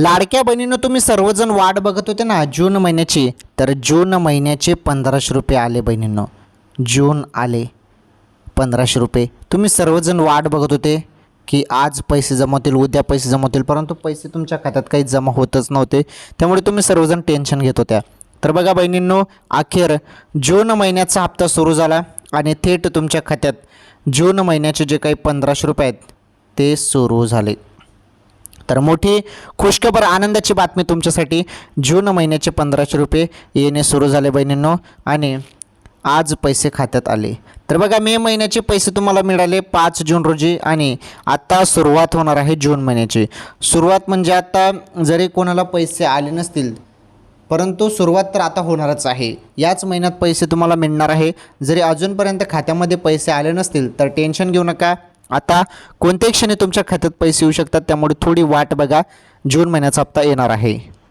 लाडक्या बहिणींनो, तुम्ही सर्वजण वाट बघत होते ना जून महिन्याची, तर जून महिन्याचे 1500 रुपये आले बहिणींनो. जून आले 1500 रुपये. तुम्ही सर्वजण वाट बघत होते की आज पैसे जमा होतील, उद्या पैसे जमा होतील, परंतु पैसे तुमच्या खात्यात काही जमा होतच नव्हते. त्यामुळे तुम्ही सर्वजण टेन्शन घेत होत्या. तर बघा बहिणींनो, अखेर जून महिन्याचा हप्ता सुरू झाला आणि थेट तुमच्या खात्यात जून महिन्याचे जे काही 1500 रुपये आहेत ते सुरू झाले. तर मोठी खुशखबर, आनंदाची बातमी तुमच्यासाठी. जून महिन्याचे 1500 रुपये येणे सुरू झाले बहिणींनो आणि आज पैसे खात्यात आले. तर बघा, मे महिन्याचे पैसे तुम्हाला मिळाले 5 जून रोजी आणि आता सुरुवात होणार आहे जून महिन्याची. सुरुवात म्हणजे आता जरी कोणाला पैसे आले नसतील, परंतु सुरुवात तर आता होणारच आहे. याच महिन्यात पैसे तुम्हाला मिळणार आहे. जरी अजूनपर्यंत खात्यामध्ये पैसे आले नसतील तर टेन्शन घेऊ नका. आता कोणत्याही क्षणी तुमच्या खात्यात पैसे येऊ शकतात. त्यामुळे थोडी वाट बघा, जून महिन्याचा हप्ता येणार आहे.